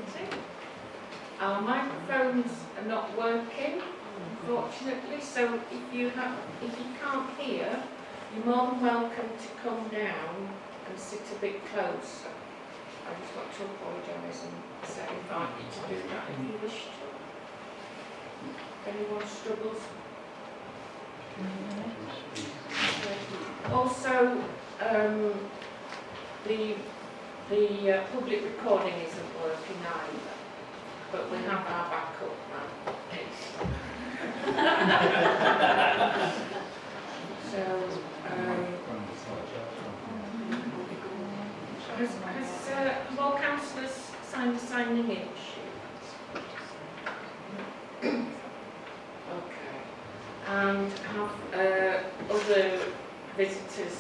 meeting. Our microphones are not working, unfortunately, so if you can't hear, you're more than welcome to come down and sit a bit closer. I just want to apologise and say invite you to do that if you wish to. If anyone struggles. Also, the public recording isn't working either, but we have our backup now. So, have all councillors signed the signing in sheet? Okay. And have other visitors,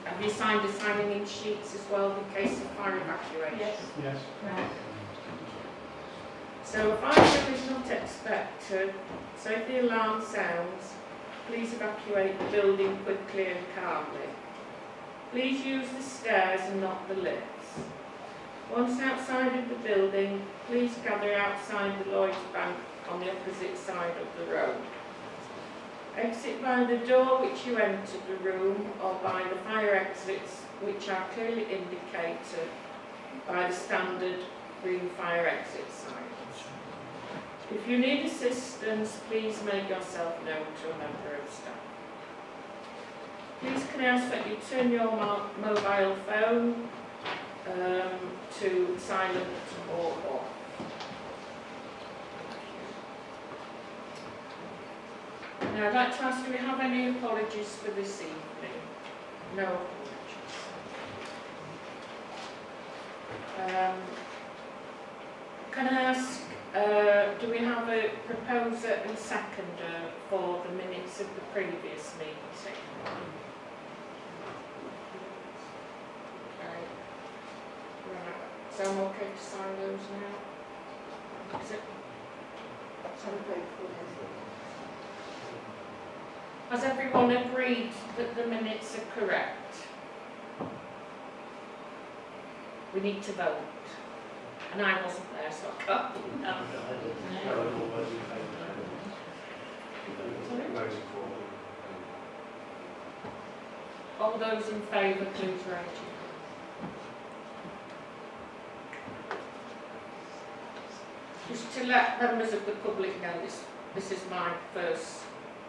have you signed the signing in sheets as well in case of fire evacuation? Yes. Yes. Right. So a fire is not expected, so if the alarm sounds, please evacuate the building quickly and calmly. Please use the stairs and not the lifts. Once outside of the building, please gather outside the Lloyd's Bank on the opposite side of the road. Exit by the door which you entered the room or by the fire exits which are clearly indicated by the standard green fire exit signs. If you need assistance, please make yourself known to a member of staff. Please can I ask that you turn your mobile phone to silent or off. Now I'd like to ask, do we have any apologies for this evening? No apologies. Can I ask, do we have a proposer and seconder for the minutes of the previous meeting? Okay. Right. So I'm okay to sign those now? Is it? Has everyone agreed that the minutes are correct? We need to vote. And I wasn't there, so I can't do that. All those in favour, please raise your hand. Just to let members of the public know, this is my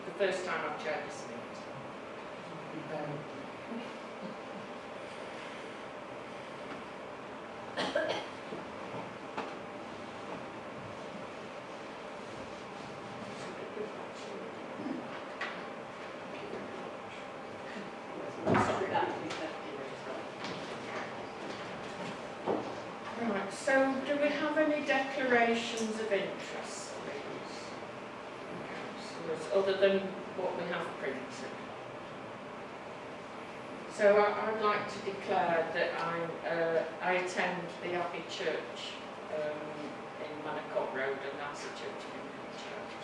the first time I've chaired this meeting. Right, so do we have any declarations of interest, please? Other than what we have printed. So I'd like to declare that I attend the Abbey Church in Manacott Road, and that's a church in church.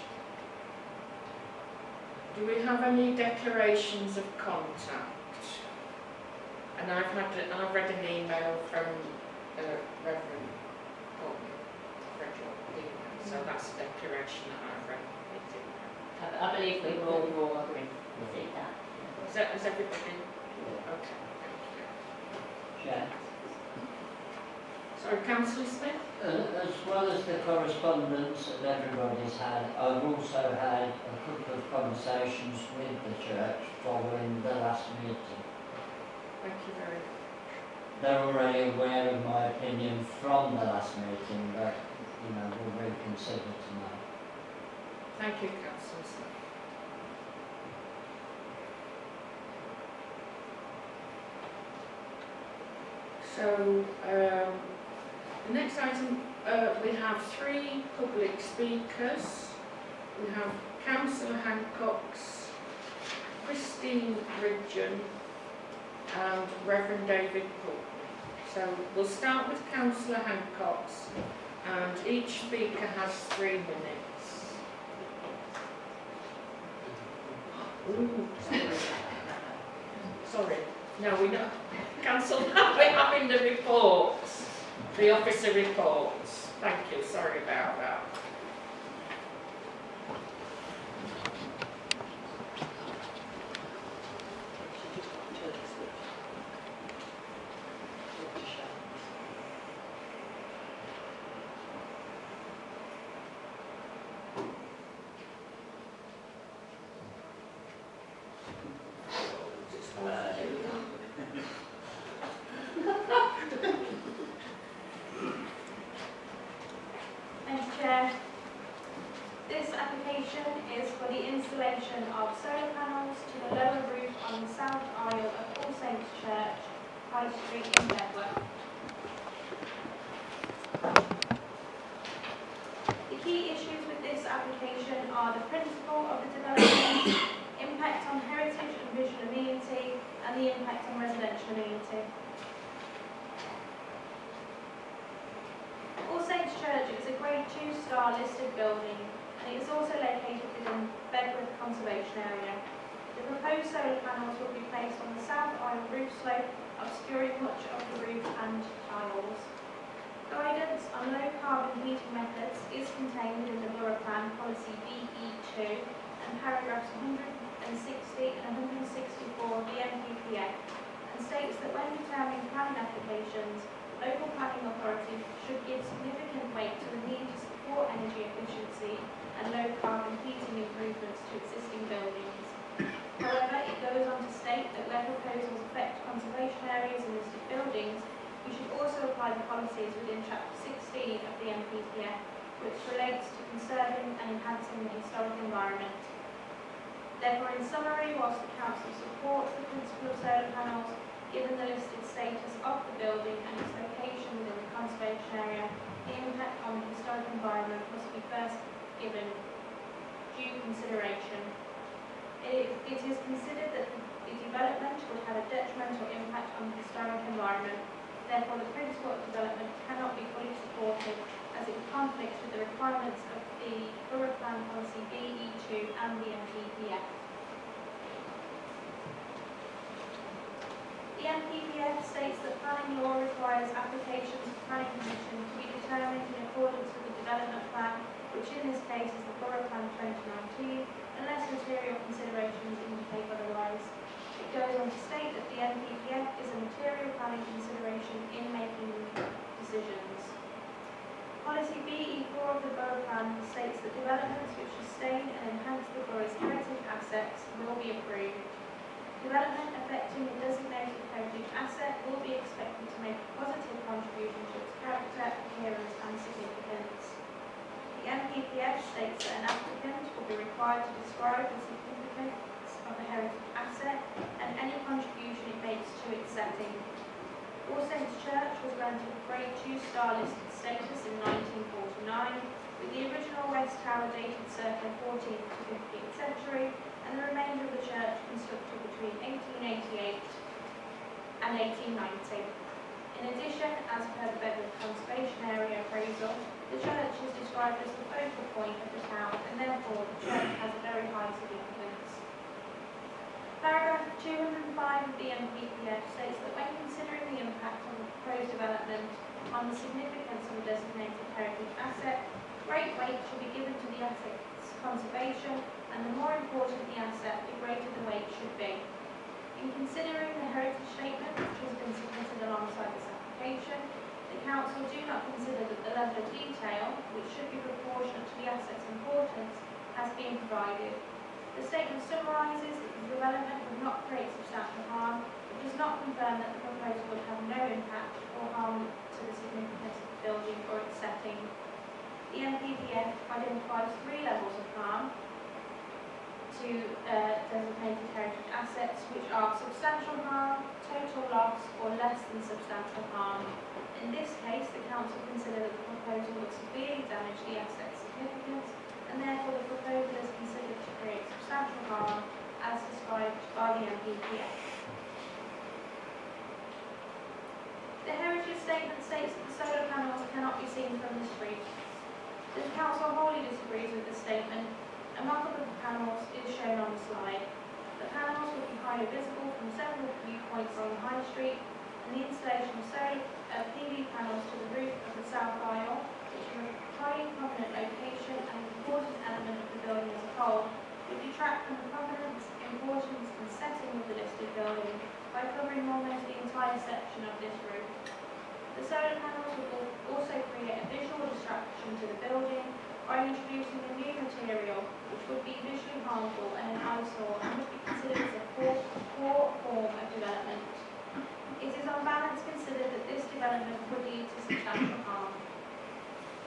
Do we have any declarations of contact? And I've read an email from Reverend Courtney, so that's a declaration that I've read. I believe we were all agreed with that. Is everybody? Okay, thank you. Yeah. Sorry, Councillor Smith? As well as the correspondence that everybody's had, I've also had a couple of conversations with the church following the last meeting. Thank you very much. They're already aware of my opinion from the last meeting, but we'll reconsider tonight. Thank you, Councillor Smith. So, the next item, we have 3 public speakers. We have Councillor Hancock's, Christine Ridgeon, and Reverend David Cook. So we'll start with Councillor Hancock's, and each speaker has 3 minutes. Ooh, sorry. No, we don't. Cancel that. We're having the reports. The officer reports. Thank you, sorry about that. Thank you, Chair. This application is for the installation of solar panels to the lower roof on the south aisle of All Saints Church, High Street in Bedworth. The key issues with this application are the principle of the development, impact on heritage and visual amenity, and the impact on residential amenity. All Saints Church is a Grade 2 listed building, and it is also located within Bedworth Conservation Area. The proposed solar panels will be placed on the south aisle roof slope, obscuring much of the roof and tiles. Guidance on low carbon heating methods is contained within the Borough Plan Policy BE2 and paragraphs 160 and 164 of the NPPF, and states that when determining planning applications, local planning authorities should give significant weight to the need to support energy efficiency and low carbon heating improvements to existing buildings. However, it goes on to state that where proposals affect conservation areas and listed buildings, we should also apply the policies within Chapter 16 of the NPPF, which relates to conserving and enhancing the historic environment. Therefore, in summary, whilst the Council supports the principle of solar panels, given the listed status of the building and its location within the conservation area, the impact on the historic environment must be first given due consideration. It is considered that the development would have a detrimental impact on the historic environment. Therefore, the principle of development cannot be fully supported as it conflicts with the requirements of the Borough Plan Policy BE2 and the NPPF. The NPPF states that planning law requires applications to planning permission to be determined in accordance with the development plan, which in this case is the Borough Plan 2019, unless material considerations indicate otherwise. It goes on to state that the NPPF is a material planning consideration in making decisions. Policy BE4 of the Borough Plan states that developments which sustain and enhance the borough's heritage assets will be approved. Development affecting the designated heritage asset will be expected to make a positive contribution to its character, appearance and significance. The NPPF states that an applicant will be required to describe the significance of the heritage asset and any contribution it makes to its setting. All Saints Church was granted Grade 2 listed status in 1949, with the original West Tower dated circa 14th to 15th century, and the remainder of the church constructed between 1888 and 1890. In addition, as per the Bedworth Conservation Area appraisal, the church is described as the focal point of the town, and therefore the church has a very high significance. Paragraph 205 of the NPPF states that when considering the impact on the proposed development on the significance of a designated heritage asset, great weight should be given to the asset's conservation, and the more important the asset, the greater the weight should be. In considering the heritage statement which has been submitted alongside this application, the Council do not consider that the level of detail, which should be proportionate to the asset's importance, has been provided. The statement summarises that the development would not create substantial harm, but does not confirm that the proposal would have no impact or harm to the significance of the building or its setting. The NPPF identifies 3 levels of harm to designated heritage assets, which are substantial harm, total loss, or less than substantial harm. In this case, the Council consider that the proposal would severely damage the asset's significance, and therefore the proposal is considered to create substantial harm as described by the NPPF. The heritage statement states that the solar panels cannot be seen from the street. The Council wholly disagrees with this statement. A mock-up of the panels is shown on the slide. The panels will be highly visible from several viewpoints on the High Street, and the installation of solar PV panels to the section of this roof. The solar panels will also create a visual distraction to the building by introducing a new material which would be visually harmful and an eyesore and would be considered as a poor form of development. It is on balance considered that this development would lead to substantial harm.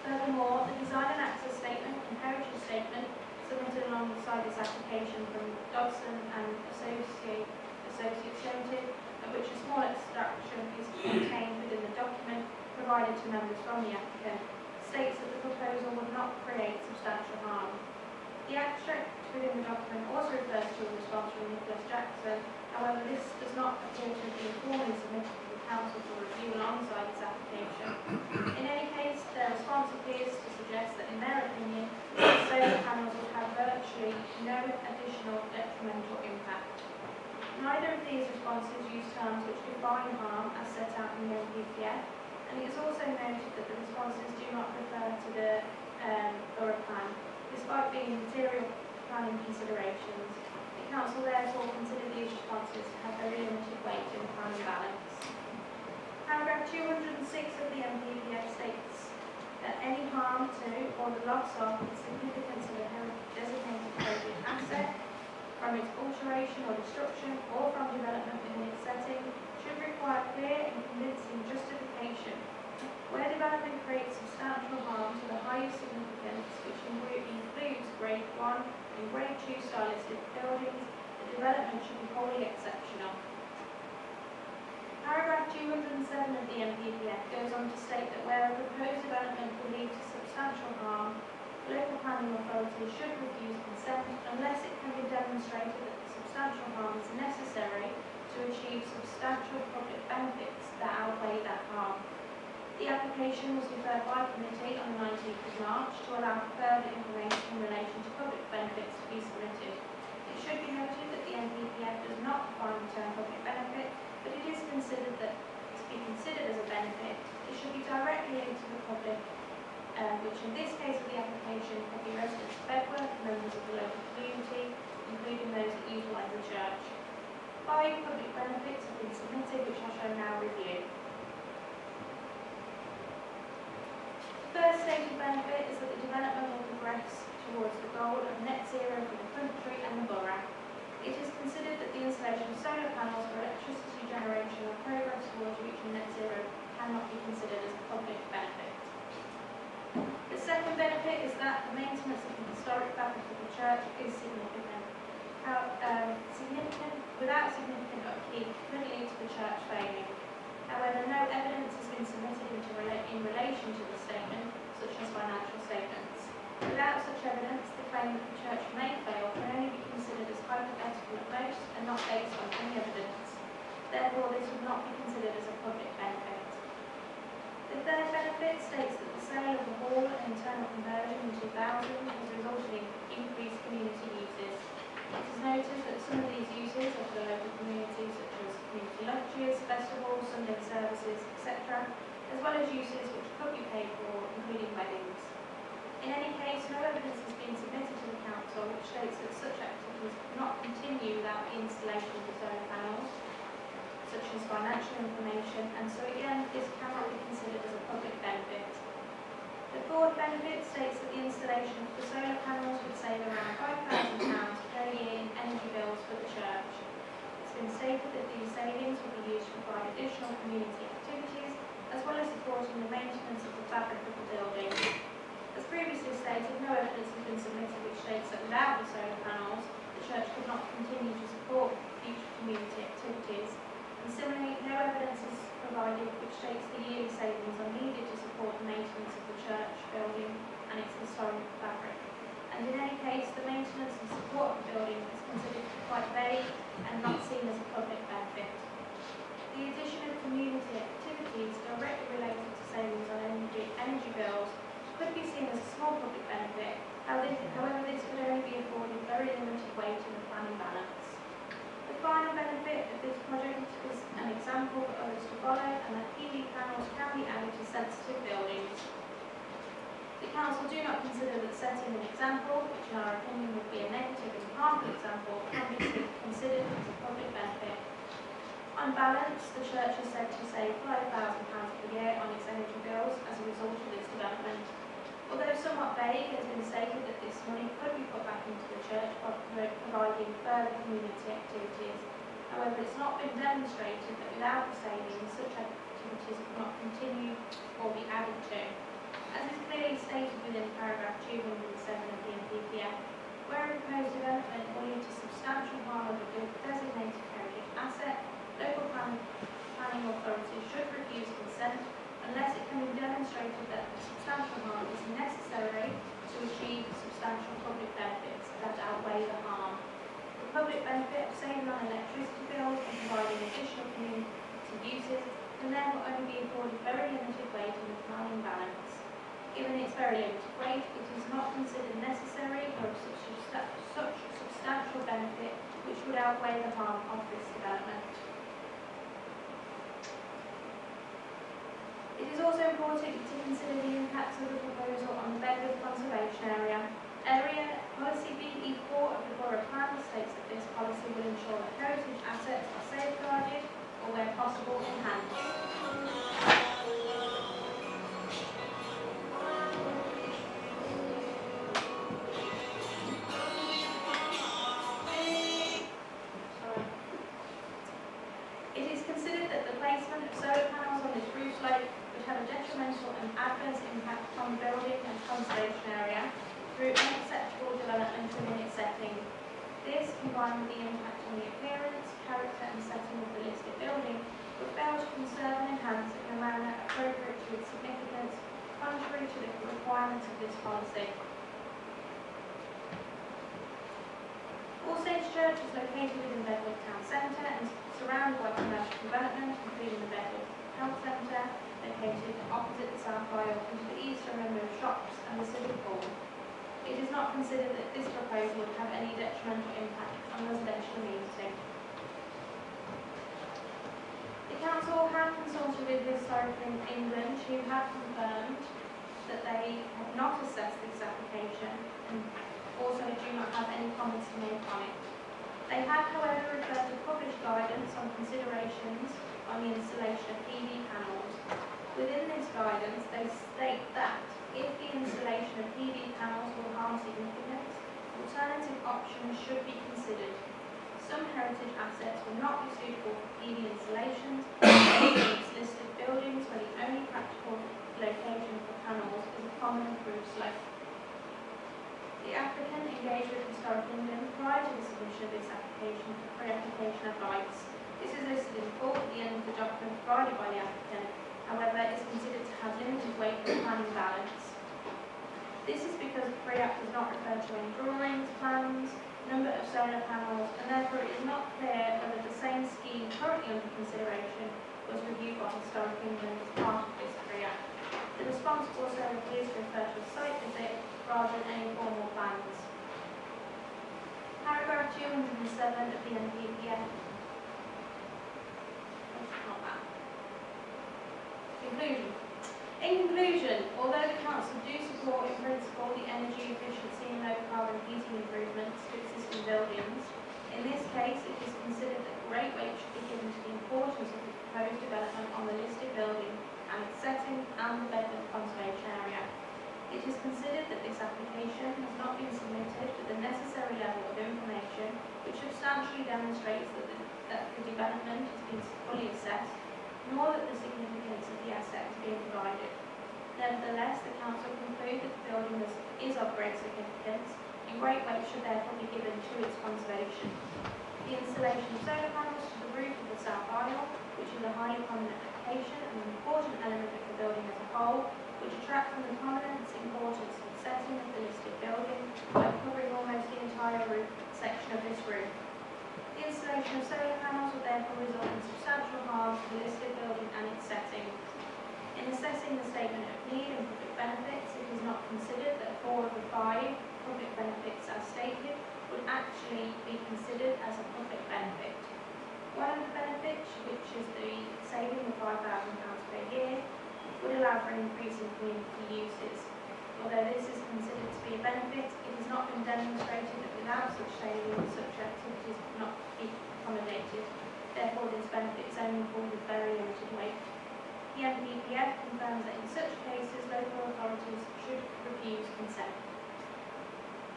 Furthermore, the design and access statement and heritage statement submitted alongside this application from Dodson and Associates Limited, of which a small extraction is contained within the document provided to members from the applicant, states that the proposal would not create substantial harm. The extract within the document also refers to a response from Nicholas Jackson. However, this does not appear to be formally submitted to the Council for review alongside this application. In any case, their response appears to suggest that, in their opinion, solar panels would have virtually no additional detrimental impact. Neither of these responses use terms which define harm as set out in the NPPF, and it is also noted that the responses do not refer to the borough plan, despite being material planning considerations. The Council therefore consider these responses to have very limited weight in the planning balance. Paragraph 206 of the NPPF states that any harm to or the loss of the significance of a designated heritage asset from its alteration or destruction or from development within its setting should require clear and convincing justification. Where development creates substantial harm to the highest significance, which includes Grade 1 and Grade 2 stylistic buildings, the development should be wholly exceptional. Paragraph 207 of the NPPF goes on to state that where a proposed development will lead to substantial harm, local planning authorities should refuse consent unless it can be demonstrated that the substantial harm is necessary to achieve substantial public benefits that outweigh that harm. The application was deferred by committee on the 19th of March to allow further information in relation to public benefits to be submitted. It should be noted that the NPPF does not define the term public benefit, but it is considered that to be considered as a benefit, it should be directly linked to the public, which in this case of the application could be residents of Bedworth, members of the local community, including those that utilise the church. 5 public benefits have been submitted, which I shall now review. The first stated benefit is that the development will progress towards the goal of net zero for the country and the borough. It is considered that the installation of solar panels for electricity generation or progress towards reaching net zero cannot be considered as a public benefit. The second benefit is that the maintenance of the historic fabric of the church is significant. Without significant upkeep could lead to the church failing. However, no evidence has been submitted in relation to the statement, such as financial statements. Without such evidence, the claim that the church may fail can only be considered as hypothetical at most and not based on any evidence. Therefore, this would not be considered as a public benefit. The third benefit states that the sale of the hall and internal conversion in 2000 has resulted in increased community uses. It is noted that some of these uses are for the local community, such as community lunches, festivals, Sunday services, etc., as well as uses which could be paid for, including weddings. In any case, no evidence has been submitted to the Council which states that such activities could not continue without the installation of the solar panels, such as financial information, and so again, this cannot be considered as a public benefit. The fourth benefit states that the installation of the solar panels would save around £5,000 per year in energy bills for the church. It's been stated that these savings will be used to provide additional community activities, as well as supporting the maintenance of the fabric of the building. As previously stated, no evidence has been submitted which states that without the solar panels, the church could not continue to support future community activities. And similarly, no evidence is provided which states the yearly savings are needed to support the maintenance of the church building and its historic fabric. And in any case, the maintenance and support of the building is considered quite vague and not seen as a public benefit. The addition of community activities directly related to savings on energy bills could be seen as a small public benefit. However, this would only be afforded very limited weight in the planning balance. The final benefit of this project is an example for others to follow, and that PV panels can be added to sensitive buildings. The Council do not consider that setting an example, which in our opinion would be a negative and harmful example, can be considered as a public benefit. On balance, the church is said to save £5,000 per year on its energy bills as a result of this development. Although somewhat vague, it has been stated that this money could be put back into the church by providing further community activities. However, it's not been demonstrated that without the savings, such activities could not continue or be added to. As is clearly stated within paragraph 207 of the NPPF, where a proposed development will lead to substantial harm of a designated heritage asset, local planning authorities should refuse consent unless it can be demonstrated that the substantial harm is necessary to achieve substantial public benefits that outweigh the harm. The public benefit of saving on electricity bills and providing additional community uses can therefore only be afforded very limited weight in the planning balance. Given its very limited weight, it is not considered necessary or of such substantial benefit which would outweigh the harm of this development. It is also important to consider the impacts of the proposal on the Bedworth Conservation Area. Policy BE4 of the Borough Plan states that this policy will ensure that heritage assets are safeguarded or, where possible, enhanced. It is considered that the placement of solar panels on this roof slope would have a detrimental and adverse impact on the building and conservation area through unacceptable development within its setting. This, combined with the impact on the appearance, character and setting of the listed building, would fail to conserve and enhance it in a manner appropriate to its significance, contrary to the requirements of this policy. All Saints Church is located within Bedworth Town Centre and surrounded by commercial development, including the Bedworth Health Centre, located opposite the South Aisle, and to the east are a number of shops and the Civic Hall. It is not considered that this proposal would have any detrimental impact on residential amenity. The Council have consulted with Historical England, who have confirmed that they have not assessed this application and also do not have any comments to make on it. They have, however, referred to published guidance on considerations on the installation of PV panels. Within this guidance, they state that if the installation of PV panels will harm significance, alternative options should be considered. Some heritage assets will not be suitable for PV installations, including listed buildings where the only practical location for panels is a common roof slope. The applicant engaged with Historical England prior to the submission of this application for pre-application advice. This is listed in full at the end of the document provided by the applicant, however, is considered to have limited weight for planning balance. This is because the pre-app does not refer to any drawings, plans, number of solar panels, and therefore it is not clear whether the same scheme currently under consideration was reviewed by Historical England as part of this pre-app. The response also appears to refer to a site visit rather than any formal plans. Paragraph 207 of the NPPF. Not that. Conclusion. In conclusion, although the Council do support in principle the energy efficiency and low carbon heating improvements to existing buildings, in this case it is considered that great weight should be given to the importance of the proposed development on the listed building and its setting and the Bedworth Conservation Area. It is considered that this application has not been submitted with the necessary level of information which substantially demonstrates that the development has been fully assessed, nor that the significance of the asset is being provided. Nevertheless, the Council concludes that the building is of great significance and great weight should therefore be given to its conservation. The installation of solar panels to the roof of the South Aisle, which is a highly prominent application and an important element of the building as a whole, which attract from the prominence, importance and setting of the listed building by covering almost the entire roof section of this roof. The installation of solar panels would therefore result in substantial harm to the listed building and its setting. In assessing the statement of need and public benefits, it is not considered that 4 of the 5 public benefits as stated would actually be considered as a public benefit. One of the benefits, which is the saving of £5,000 per year, would allow for an increase in community uses. Although this is considered to be a benefit, it has not been demonstrated that without such savings, such activities could not be accommodated. therefore this benefit is only for with very limited weight. The NPPF confirms that in such cases local authorities should refuse consent.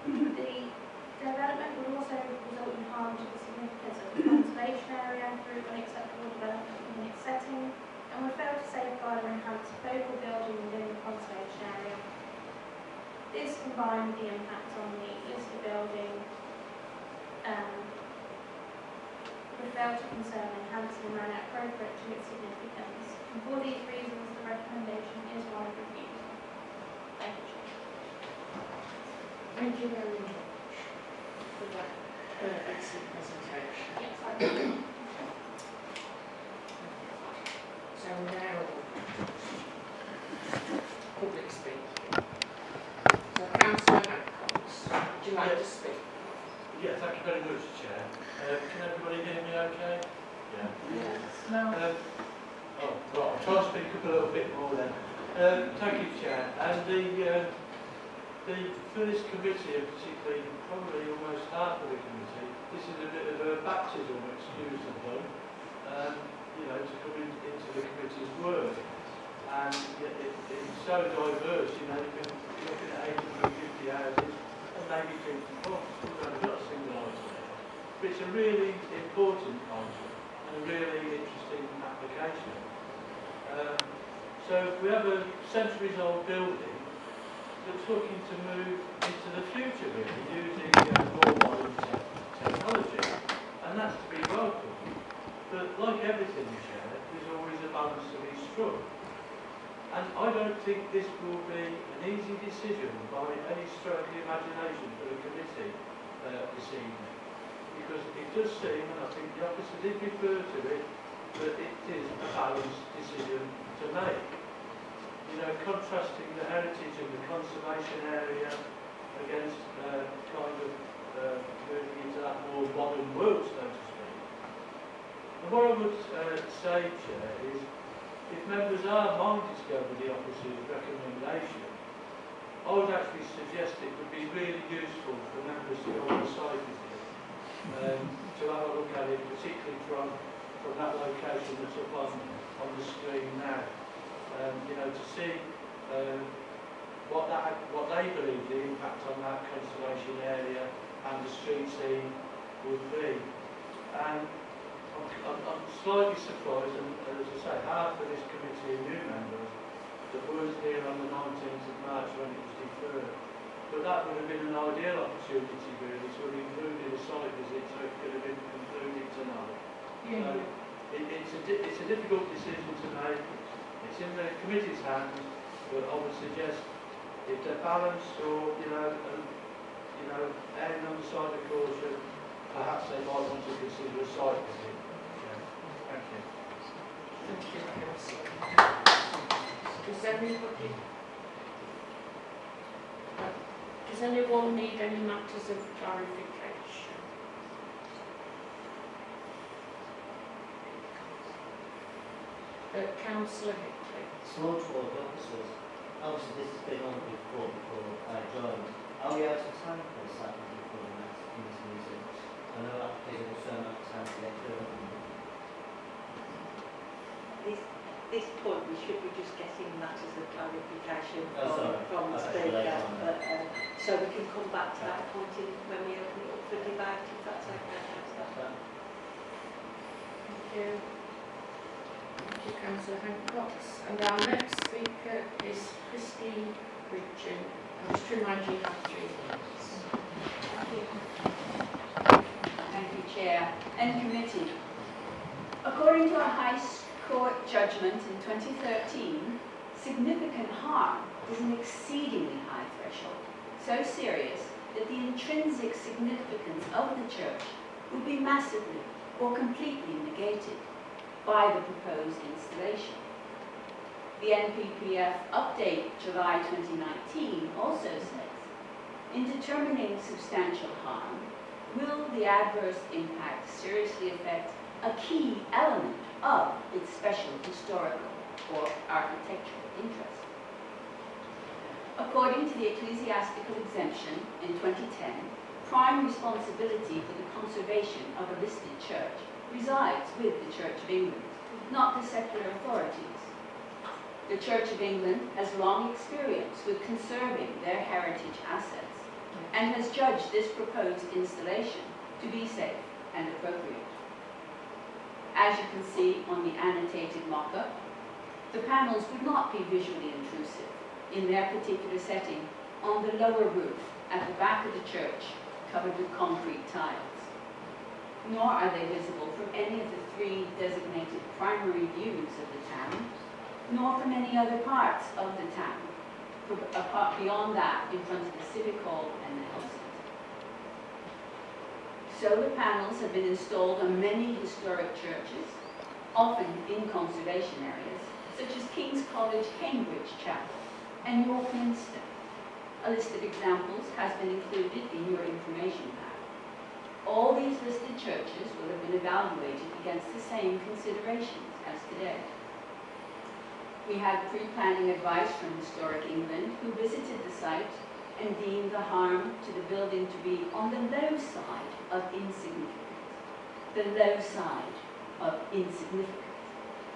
The development would also result in harm to the significance of the conservation area through unacceptable development in its setting, and would fail to safeguard or enhance focal building within the conservation area. This, combined with the impact on the listed building, would fail to conserve and enhance in a manner appropriate to its significance. And for these reasons, the recommendation is one of refusal. Thank you, Chair. Thank you very much for that excellent presentation. Yes, I do. So now, public speaking. So Councillor Hancock, would you like to speak? Yeah, thank you very much, Chair. Can everybody hear me okay? Yeah. Yes. No. Right, I'll try to speak up a little bit more then. Thank you, Chair. And for this committee, and particularly probably almost half of the committee, this is a bit of a baptism, excuse the pun, you know, to come into the committee's work. And it's so diverse, you know, you've been looking at 850 houses, and maybe thinking, oh, we've only got a single item there. But it's a really important item, and a really interesting application. So we have a centuries-old building that's looking to move into the future, really, using more modern technology, and that's to be welcome. But like everything, Chair, there's always a balance to be struck. And I don't think this will be an easy decision by any stroke of the imagination for the committee this evening, because it does seem, and I think the officer did refer to it, that it is a balanced decision to make. You know, contrasting the heritage of the conservation area against moving into that more modern world, so to speak. And what I would say, Chair, is if members are minded to go with the officer's recommendation, I would actually suggest it would be really useful for members to go on a site visit, to have a look at it, particularly from that location that's up on the screen now. You know, to see what they believe the impact on that conservation area and the street scene would be. And I'm slightly surprised, and as I say, half of this committee are new members that weren't here on the 19th of March when it was deferred. But that would have been an ideal opportunity, really, to have included a site visit so it could have been concluded tonight. Yeah. So it's a difficult decision to make. It's in the committee's hands, but I would suggest if they're balanced or, you know, erring on the side of caution, perhaps they might want to consider a site visit. Yeah. Thank you. Thank you, Councillor. Does anyone need any matters of clarification? Councillor Hickley. Small towards officers. Obviously, this has been on before I joined. Are we out of time for this before the next meeting? I know applications will certainly have time to get through. This point, we should be just getting matters of clarification from the Okay, speaker, but so we can come back to that point when we open it up for debate, if that's okay. Thank you. Thank you, Councillor Hancock. And our next speaker is Christine Richard. I'm just reminding you have 3 minutes. Thank you, Chair and Committee. According to a High Court judgment in 2013, significant harm is an exceedingly high threshold, so serious that the intrinsic significance of the church would be massively or completely negated by the proposed installation. The NPPF update July 2019 also says, in determining substantial harm, will the adverse impact seriously affect a key element of its special historical or architectural interest? According to the ecclesiastical exemption in 2010, prime responsibility for the conservation of a listed church resides with the Church of England, not the secular authorities. The Church of England has long experience with conserving their heritage assets and has judged this proposed installation to be safe and appropriate. As you can see on the annotated mock-up, the panels would not be visually intrusive in their particular setting on the lower roof at the back of the church covered with concrete tiles, nor are they visible from any of the 3 designated primary views of the town, nor from any other parts of the town, apart beyond that in front of the Civic Hall and the Health Centre. Solar panels have been installed on many historic churches, often in conservation areas, such as King's College, Cambridge Chapel, and York Minster. A list of examples has been included in your information pack. All these listed churches will have been evaluated against the same considerations as today. We had pre-planning advice from Historic England, who visited the site and deemed the harm to the building to be on the low side of insignificant. The low side of insignificant,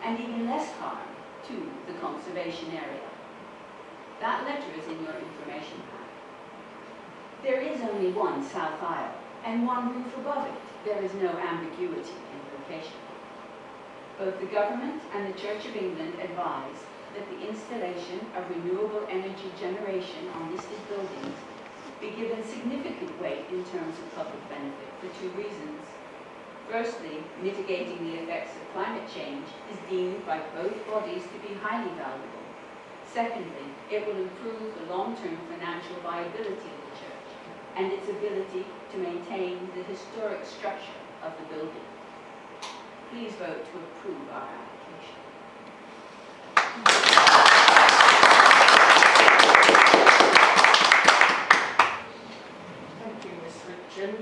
and even less harm to the conservation area. That letter is in your information pack. There is only one south aisle and one roof above it. There is no ambiguity in location. Both the government and the Church of England advise that the installation of renewable energy generation on listed buildings be given significant weight in terms of public benefit for 2 reasons. Firstly, mitigating the effects of climate change is deemed by both bodies to be highly valuable. Secondly, it will improve the long-term financial viability of the church and its ability to maintain the historic structure of the building. Please vote to approve our application. Thank you, Ms. Richard.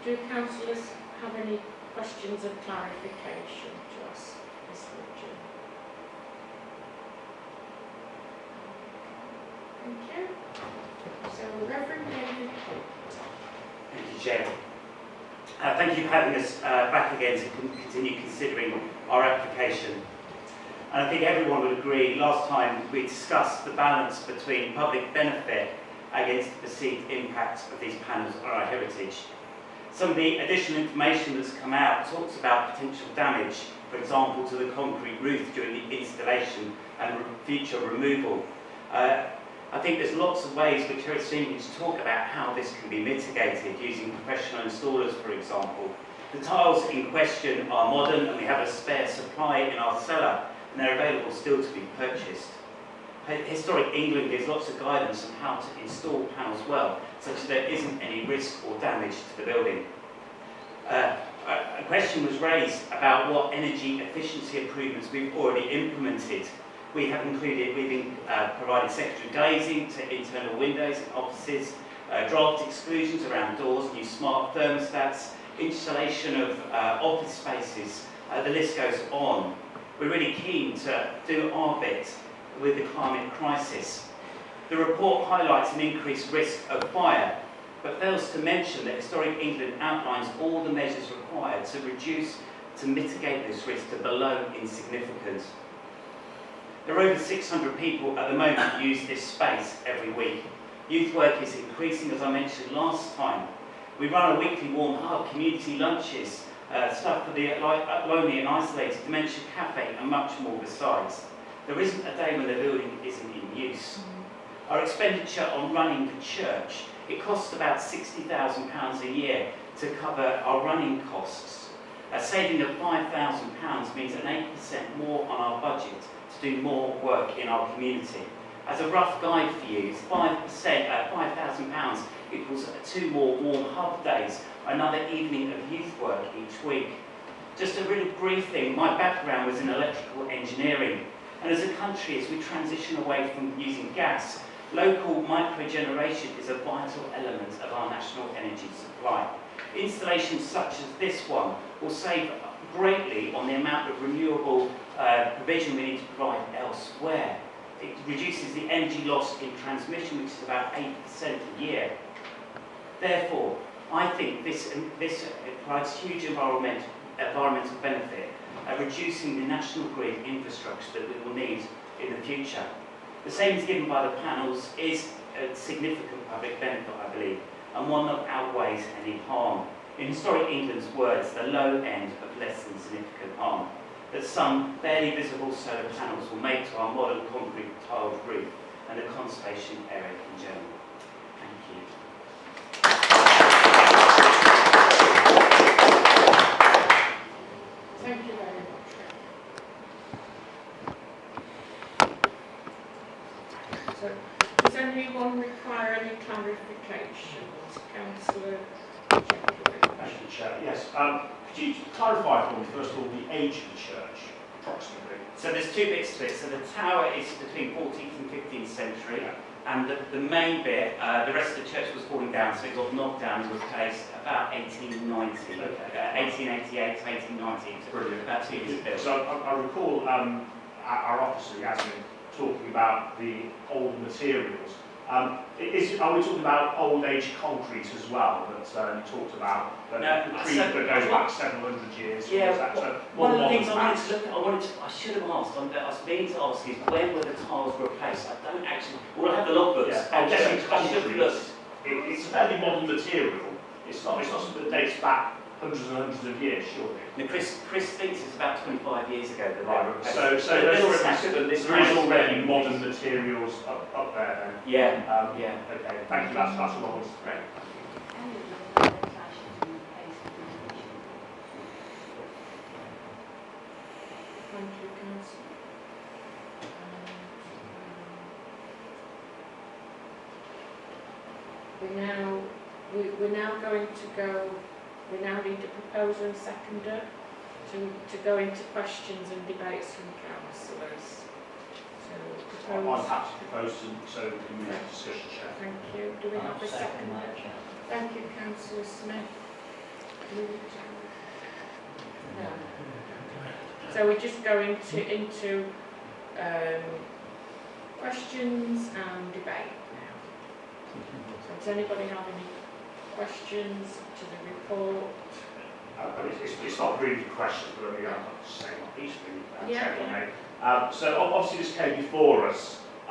Do councillors have any questions of clarification to ask Ms. Richard? Thank you. So, Reverend David Holt. Thank you, Chair. Thank you for having us back again to continue considering our application. And I think everyone would agree, last time we discussed the balance between public benefit against the perceived impact of these panels on our heritage. Some of the additional information that's come out talks about potential damage, for example, to the concrete roof during the installation and future removal. I think there's lots of ways which are seeming to talk about how this can be mitigated using professional installers, for example. The tiles in question are modern and we have a spare supply in our cellar and they're available still to be purchased. Historic England gives lots of guidance on how to install panels well, such that there isn't any risk or damage to the building. A question was raised about what energy efficiency improvements we've already implemented. We've provided secondary glazing to internal windows and offices, draft exclusions around doors, new smart thermostats, installation of office spaces, the list goes on. We're really keen to do our bit with the climate crisis. The report highlights an increased risk of fire, but fails to mention that Historic England outlines all the measures required to mitigate this risk to below insignificant. There are over 600 people at the moment who use this space every week. Youth work is increasing, as I mentioned last time. We run a weekly warm hub, community lunches, stuff for the lonely and isolated, dementia cafe, and much more besides. There isn't a day when the building isn't in use. Our expenditure on running the church, it costs about £60,000 a year to cover our running costs. A saving of £5,000 means an 8% more on our budget to do more work in our community. As a rough guide for you, £5,000 equals 2 more warm hub days, another evening of youth work each week. Just a really brief thing, my background was in electrical engineering, and as a country, as we transition away from using gas, local micro-generation is a vital element of our national energy supply. Installations such as this one will save greatly on the amount of renewable provision we need to provide elsewhere. It reduces the energy loss in transmission, which is about 8% a year. Therefore, I think this provides huge environmental environmental benefit and reducing the national grid infrastructure that we will need in the future. The savings given by the panels is a significant public benefit, I believe, and one that outweighs any harm. In historic England's words, the low end of less than significant harm that some barely visible solar panels will make to our modern concrete tiled roof and the conservation area in general. Thank you. Thank you very much. So, does anyone require any clarifications? Councillor Chadwick. Thank you, Chair. Yes. Could you clarify for me, first of all, the age of the church, approximately? So there's two bits to it. So the tower is between 14th and 15th century, and the main bit, the rest of the church was falling down, so it got knocked down and replaced about 1890, 1888 to 1890, so Brilliant. about 2 years built. So I recall our officer, Yasmin, talking about the old materials. Are we talking about old age concrete as well that you talked about? That No, that goes back several hundred years. Yeah, So one of the things modern I wanted maths. to look at, I should have asked, I was meaning to ask is when were the tiles replaced? I don't actually, well I have the logbooks, Yeah, I I'm guessing should have concrete. looked. It's a fairly modern material. It's not something that dates back hundreds and hundreds of years, surely. Now Chris thinks it's about 25 years ago that they were Right. replaced. So But there this is tile's already fairly modern materials up there then. Yeah, yeah. Okay, thank you. That's what I wanted to say. Thank you, Councillor. We're now going to go, we now need a proposer and seconder to go into questions and debates from councillors. So I'm propose. happy to propose so we can move to discussion, Chair. Thank you. Do we have a Second seconder? that, Chair. Thank you, Councillor Smith. No. So we're just going into questions and debate now. So does anybody have any questions to the report? It's not really a question, but I mean, I'm not saying my piece really. Yeah. So obviously this came before us a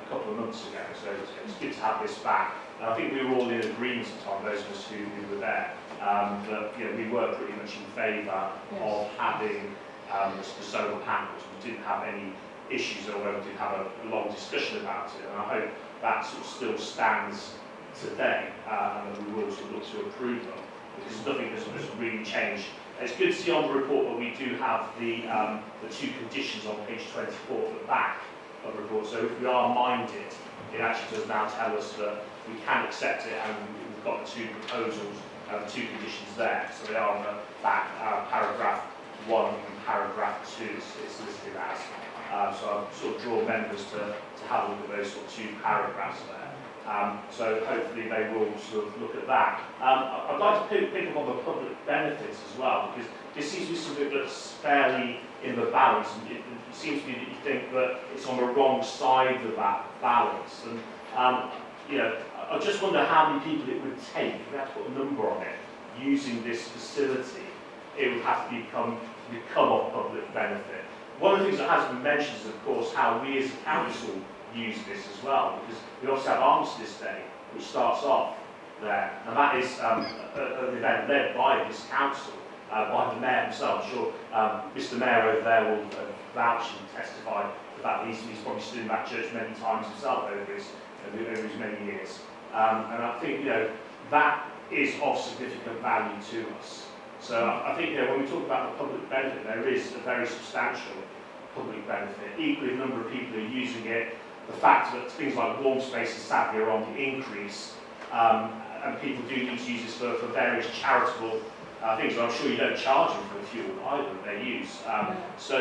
couple of months ago, so it's good to have this back. And I think we were all in agreement at the time, those of us who were there, that we were pretty much in favour of having the solar panels. We didn't have any issues, although we did have a long discussion about it. And I hope that sort of still stands today, and that we will sort of look to approve them, because nothing has really changed. It's good to see on the report that we do have the two conditions on page 24 at the back of the report. So if we are minded, it actually does now tell us that we can accept it, and we've got the two proposals, the two conditions there. So they are on the back, paragraph 1 and paragraph 2 it's listed as. So I've sort of drawn members to have a look at those sort of two paragraphs there. So hopefully they will sort of look at that. I'd like to pick up on the public benefits as well, because this seems to be something that's fairly in the balance, and it seems to be that you think that it's on the wrong side of that balance. And I just wonder how many people it would take, if we had to put a number on it, using this facility, it would have to become of public benefit. One of the things that has been mentioned is, of course, how we as a council use this as well, because we also have Armistice Day, which starts off there, and that is an event led by this council, by the Mayor himself. I'm sure Mr Mayor over there will vouch and testify the fact that he's probably stood in that church many times himself over his many years. And I think that is of significant value to us. So I think when we talk about the public benefit, there is a very substantial public benefit. Equally, the number of people who are using it, the fact that things like warm spaces sadly are on the increase, and people do need to use this for various charitable things. And I'm sure you don't charge them for the fuel either that they use. So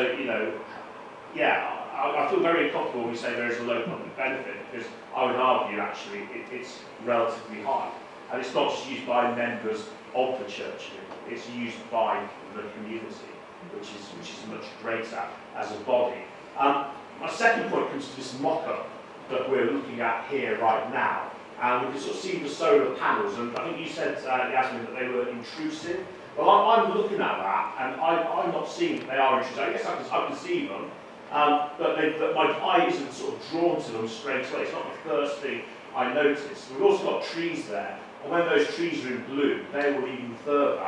I feel very uncomfortable when we say there is a low public benefit, because I would argue actually it's relatively high. And it's not just used by members of the church, it's used by the community, which is much greater as a body. My second point comes to this mock-up that we're looking at here right now. And we can sort of see the solar panels, and I think you said, Yasmin, that they were intrusive. Well, I'm looking at that, and I'm not seeing that they are interested. I guess I can see them, but my eye isn't sort of drawn to them straight away. It's not the first thing I noticed. We've also got trees there, and when those trees are in bloom, they will even further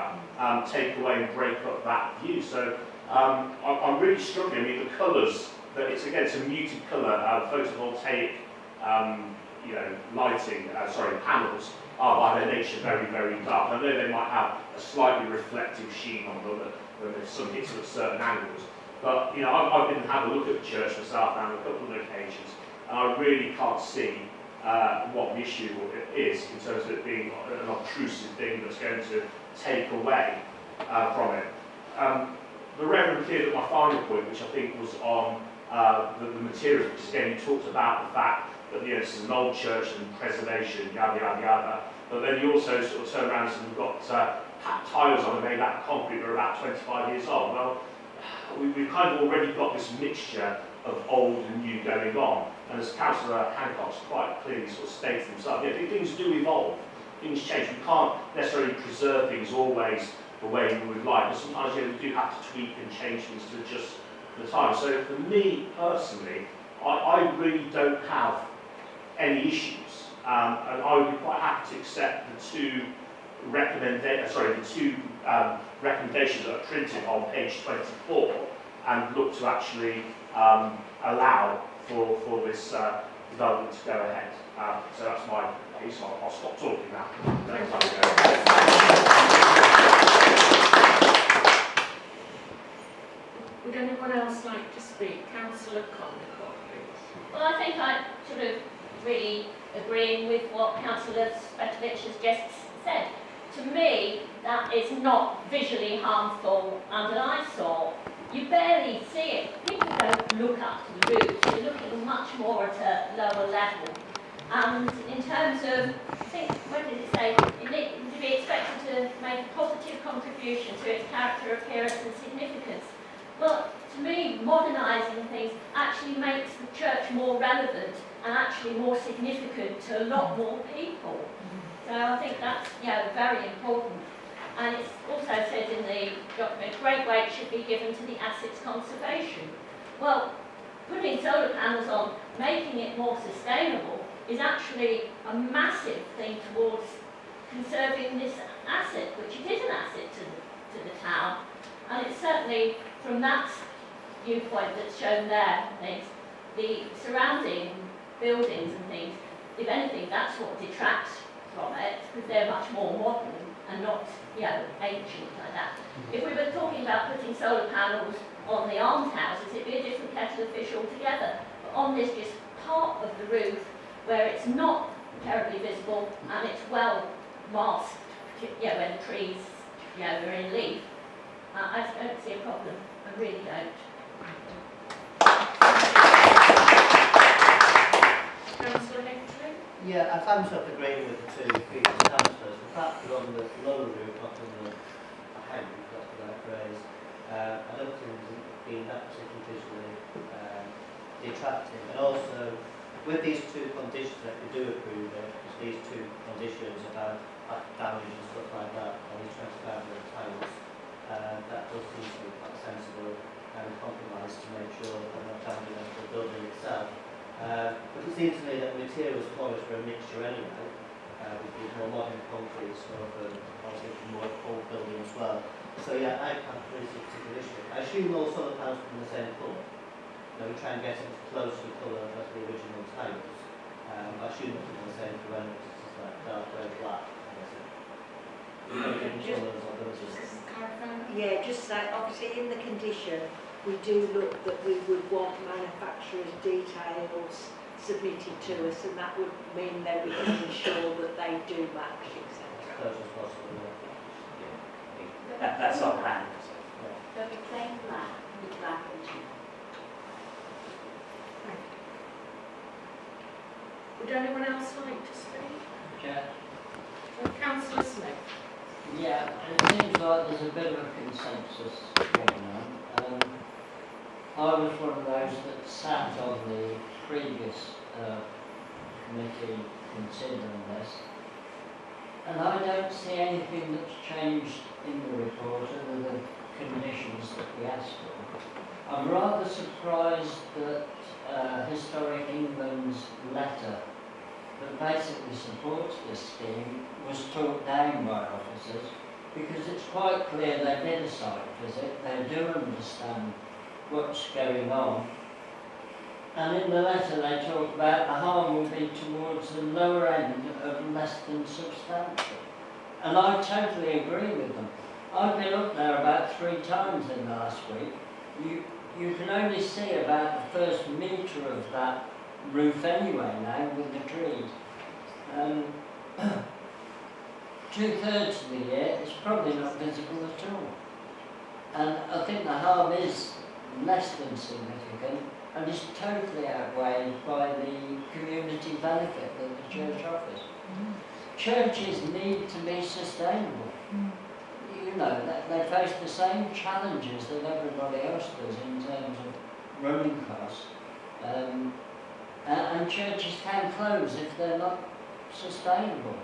take away and break up that view. So I'm really struggling. I mean, the colours, that it's a muted colour, photovoltaic, lighting, panels are by their nature very, very dark. I know they might have a slightly reflective sheen on them when the sun hits them at certain angles. But, I've been and had a look at the church myself on a couple of occasions, and I really can't see what the issue is in terms of it being an obtrusive thing that's going to take away from it. The Reverend cleared up my final point, which I think was on the materials, which again, he talked about the fact that this is an old church and preservation, yada, yada, yada. But then he also sort of turned around and said, we've got packed tiles on and made out of concrete that are about 25 years old. Well, we've kind of already got this mixture of old and new going on. And as Councillor Hancock's quite clearly sort of stated himself, things do evolve, things change. We can't necessarily preserve things always the way we would like, but sometimes we do have to tweak and change things to adjust the time. So for me personally, I really don't have any issues, and I would be quite happy to accept the two recommendations that are printed on page 24 and look to actually allow for this development to go ahead. So that's my piece. I'll stop talking now. Would anyone else like to speak? Councillor Connicott, please. Well, I think I'm sort of really agreeing with what Councillor Spetovich has just said. To me, that is not visually harmful and an eyesore. You barely see it. People don't look up to the roofs. They look at them much more at a lower level. And in terms of, I think, when did it say, it needs to be expected to make a positive contribution to its character, appearance and significance. Well, to me, modernising things actually makes the church more relevant and actually more significant to a lot more people. So I think that's very important. And it also says in the document, great weight should be given to the asset's conservation. Well, putting solar panels on, making it more sustainable, is actually a massive thing towards conserving this asset, which it is an asset to the town. And it's certainly, from that viewpoint that's shown there, things, the surrounding buildings and things, if anything, that's what detracts from it, because they're much more modern and not, ancient like that. If we were talking about putting solar panels on the almshouses, it'd be a different kettle of fish altogether. But on this just part of the roof, where it's not terribly visible and it's well masked, when the trees, are in leaf, I don't see a problem. I really don't. Councillor Hickley? Yeah, I find myself agreeing with the two previous councillors. The fact that on the lower roof, not on the head, if that's the right phrase, I don't think it's been that particularly visually detracting. And also, with these two conditions, that we do approve it, because these two conditions about damage and stuff like that, on these 25 tiles, that does seem to be quite sensible and compromise to make sure that we're not damaging the building itself. But it seems to me that the materials for a mixture anyway, with the more modern concrete stuff and obviously more old building as well. So yeah, I can't really see a particular issue. I assume all solar panels from the same colour. We try and get it close to the colour as the original tiles. I assume it's the same perimeters, it's like dark grey, black. Yeah, just say, obviously in the condition, we do look that we would want manufacturer's details submitted to us, and that would mean that we can ensure that they do match, etc. Close as possible, That's our plan. They'll be plain black with black and cheap. Would anyone else like to speak? Chair. Councillor Smith? Yeah, it seems like there's a bit of a consensus going on. I was one of those that sat on the previous committee considering this, and I don't see anything that's changed in the report other than conditions that we asked for. I'm rather surprised that Historic England's letter that basically supports this scheme was talked down by officers, because it's quite clear they did a site visit, they do understand what's going on. And in the letter they talk about the harm will be towards the lower end of less than substantial. And I totally agree with them. I've been up there about 3 times in the last week. You can only see about the first metre of that roof anyway now with the trees. 2/3 of the year it's probably not visible at all. And I think the harm is less than significant and is totally outweighed by the community benefit that the church offers. Churches need to be sustainable. You know, they face the same challenges that everybody else does in terms of running costs. And churches can close if they're not sustainable.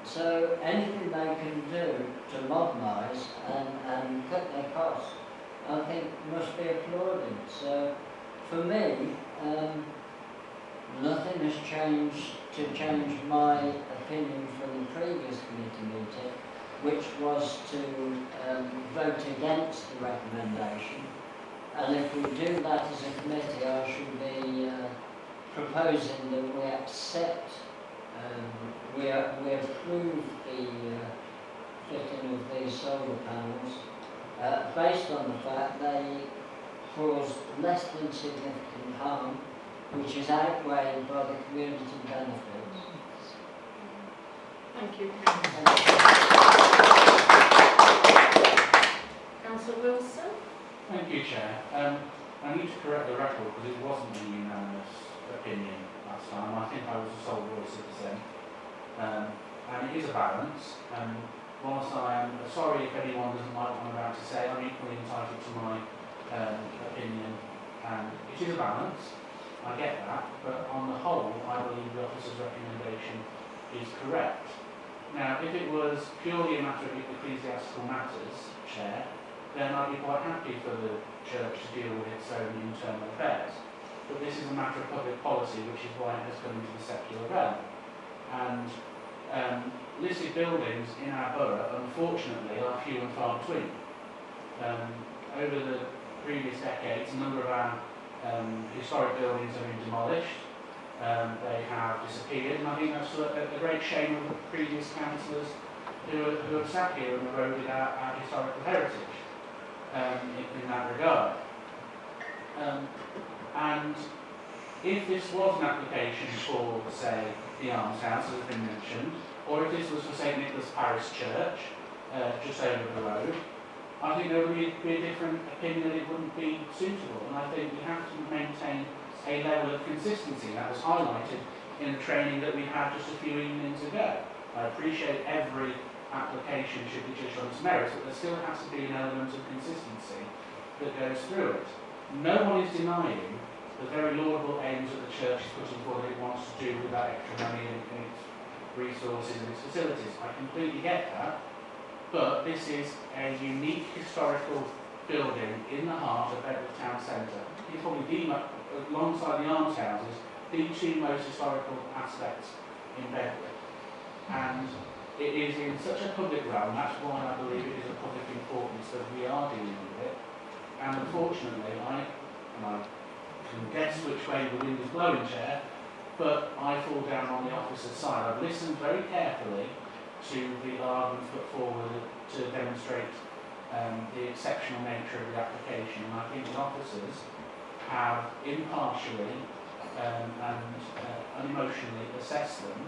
So anything they can do to modernise and cut their costs, I think must be applauded. So for me, nothing has changed to change my opinion from the previous committee meeting, which was to vote against the recommendation. And if we do that as a committee, I should be proposing that we accept, we approve the fitting of these solar panels based on the fact they cause less than significant harm, which is outweighed by the community benefits. Thank you, Councillor Wilson. Thank you, Chair. I need to correct the record because it wasn't a unanimous opinion last time. I think I was the sole voice of dissent. And it is a balance. Whilst I am sorry if anyone doesn't like what I'm about to say, I'm equally entitled to my opinion. And it is a balance. I get that. But on the whole, I believe the officer's recommendation is correct. Now, if it was purely a matter of ecclesiastical matters, Chair, then I'd be quite happy for the church to deal with its own internal affairs. But this is a matter of public policy, which is why it has come into the secular realm. And listed buildings in our borough, unfortunately, are few and far between. Over the previous decades, a number of our historic buildings have been demolished. They have disappeared, and I think that's a great shame of the previous councillors who have sat here and eroded our historical heritage in that regard. And if this was an application for, say, the almshouse, as has been mentioned, or if this was for St Nicholas Parish Church, just over the road, I think there would be a different opinion that it wouldn't be suitable. And I think we have to maintain a level of consistency. That was highlighted in the training that we had just a few evenings ago. I appreciate every application should be judged on its merits, but there still has to be an element of consistency that goes through it. No one is denying the very laudable aims that the church is putting forward that it wants to do with that extra money and its resources and its facilities. I completely get that, but this is a unique historical building in the heart of Bedworth Town Centre. It's probably alongside the almshouses, the 2 most historical aspects in Bedworth. And it is in such a public realm, that's why I believe it is of public importance that we are dealing with it. And unfortunately, I can guess which way the wind is blowing, Chair, but I fall down on the officer's side. I've listened very carefully to the arguments put forward to demonstrate the exceptional nature of the application, and I think the officers have impartially and unemotionally assessed them,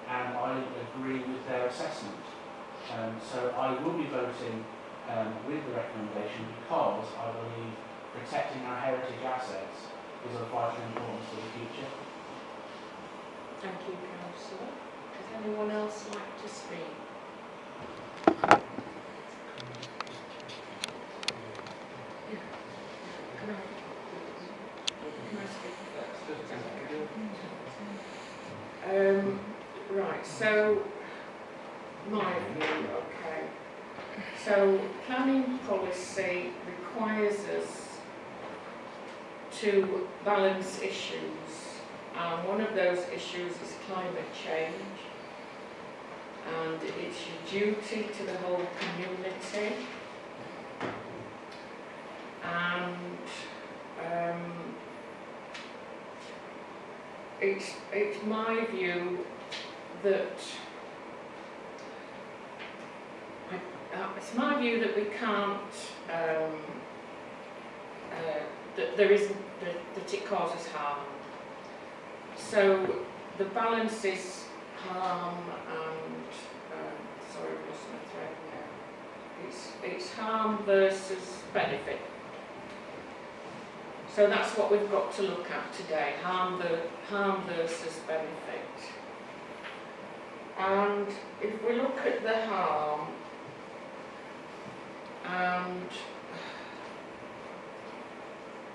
and I agree with their assessment. So I will be voting with the recommendation because I believe protecting our heritage assets is of vital importance for the future. Thank you, Councillor. Does anyone else like to speak? Can I speak first? Right, so my view, okay. So planning policy requires us to balance issues, and one of those issues is climate change, and it's your duty to the whole community. And it's my view that we can't that there isn't that it causes harm. So the balance is harm and sorry, I've lost my thread now. It's harm versus benefit. So that's what we've got to look at today, harm versus benefit. And if we look at the harm, and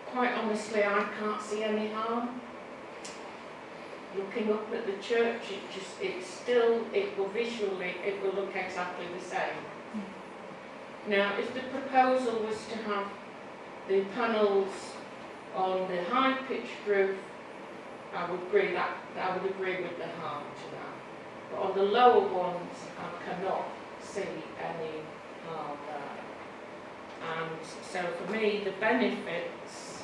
quite honestly, I can't see any harm. Looking up at the church, it will look exactly the same. Now, if the proposal was to have the panels on the high-pitched roof, I would agree with the harm to that. But on the lower ones, I cannot see any harm there. And so for me, the benefits,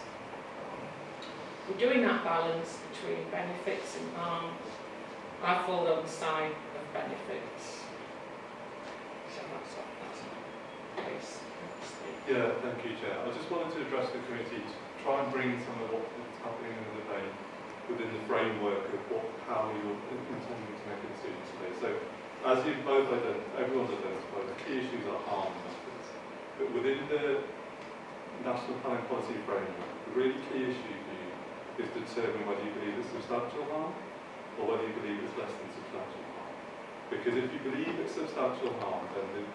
we're doing that balance between benefits and harm. I fall on the side of benefits. So that's my case. Yeah, thank you, Chair. I just wanted to address the committee to try and bring some of what is happening in the debate within the framework of how you're intending to make a decision today. So, as you've both everyone's identified, the key issues are harm and benefits. But within the National Planning Policy framework, the really key issue for you is to determine whether you believe it's substantial harm or whether you believe it's less than substantial harm. Because if you believe it's substantial harm, then the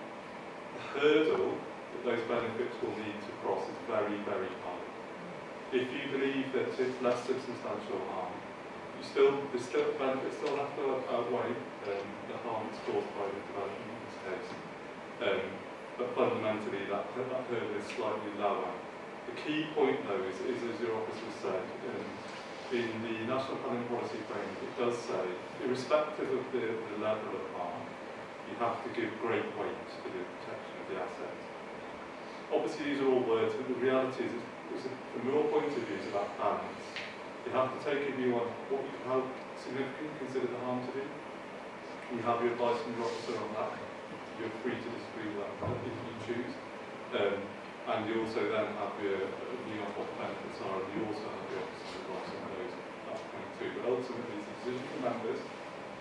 hurdle that those benefits will need to cross is very, very high. If you believe that it's less substantial harm, the benefits still have to outweigh the harm that's caused by the development in this case. But fundamentally, that hurdle is slightly lower. The key point, though, is as your officer said, in the National Planning Policy framework, it does say, irrespective of the level of harm, you have to give great weight to the protection of the assets. Obviously, these are all words, but the reality is, from your point of view, it's about balance. You have to take a view on how significant you consider the harm to be. You have your advice from your officer on that. You're free to disagree with that if you choose. And you also then have your view on what the benefits are, and you also have your officer's advice on those. That's point two. But ultimately, it's a decision for members.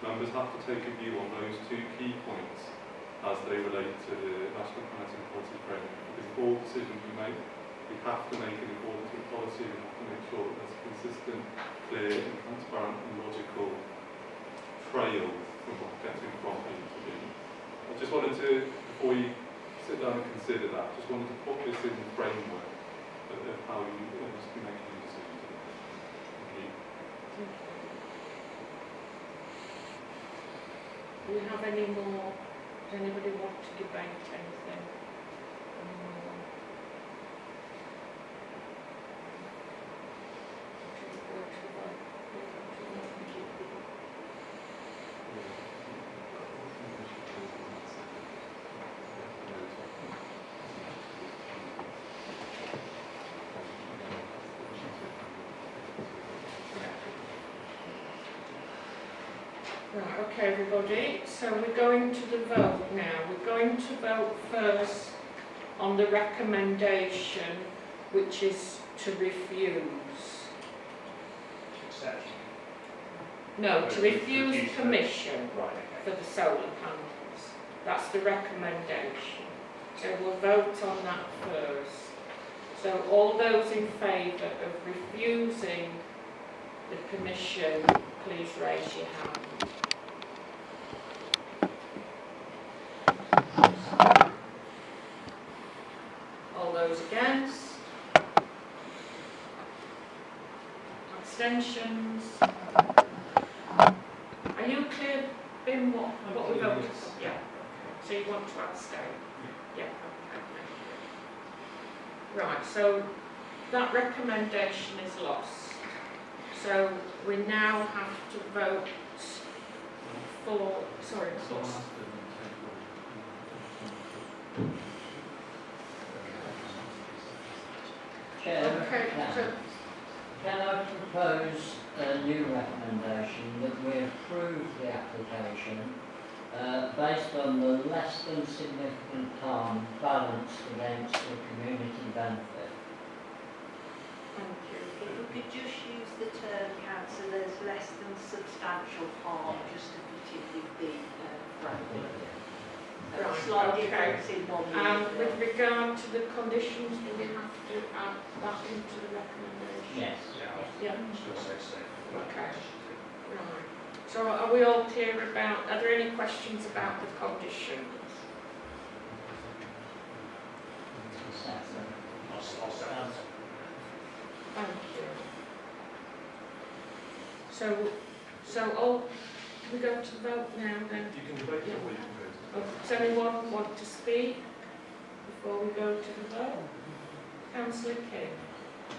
Members have to take a view on those two key points as they relate to the National Planning Policy framework. Because if all decisions we make, we have to make in accordance with policy. We have to make sure that there's a consistent, clear and transparent and logical trail from getting from A to B. I just wanted to, before you sit down and consider that, just wanted to put this in the framework of how you must be making a decision. Thank you. Do we have any more? Does anybody want to debate anything? Right, okay everybody, so we're going to the vote now. We're going to vote first on the recommendation, which is to refuse. Accept. No, to refuse refuse permission Right, okay. for the solar panels. That's the recommendation. So we'll vote on that first. So all those in favour of refusing the permission, please raise your hand. All those against? Abstentions? Are you clear, Bim, what we voted? Yeah. So you want to abstain? Yeah, okay, thank you. Right, so that recommendation is lost. So we now have to vote for, sorry, what's Chair, okay, so can I propose a new recommendation that we approve the application based on the less than significant harm balanced against the community benefit? thank you. If we could just use the term, councillor, there's less than substantial harm, just to fit it with the framework. Right, Slight okay. difference in one And word. with regard to the conditions, do we have to add that into the recommendation? Yes. Yeah. I was going to say same. Okay. Right. So are we all clear about, are there any questions about the conditions? I'll second. Thank you. So all, can we go to vote now then? You can debate it or you can vote. Does anyone want to speak before we go to the vote? Councillor King.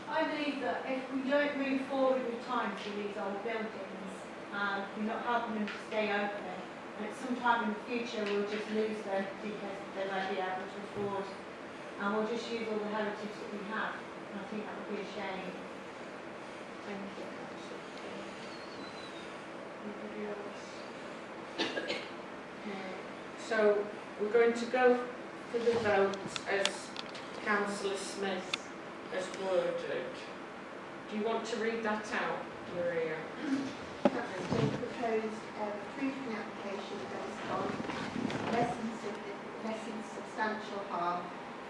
I believe that if we don't move forward with time for these old buildings and we're not helping them to stay open, and at some time in the future we'll just lose them because they won't be able to afford, and we'll just use all the heritage that we have. And I think that would be a shame. Thank you, Councillor King. Anybody else? So we're going to go for the vote as Councillor Smith has worded. Do you want to read that out, Maria? They proposed approving the application based on less than substantial harm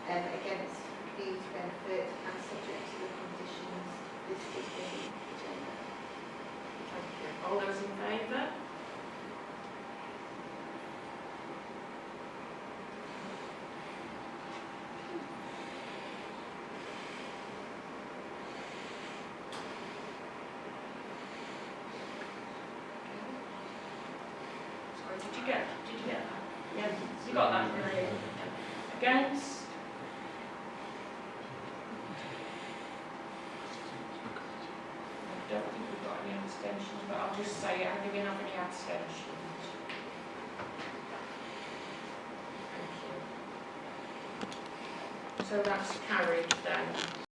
against community benefit and subject to the conditions listed in the agenda. Thank you. All those in favour? Sorry, did you get that? Yeah, you got that, Maria. Against? I don't think we've got any abstentions, but I'll just say, have we have any abstentions? Thank you. So that's carried then.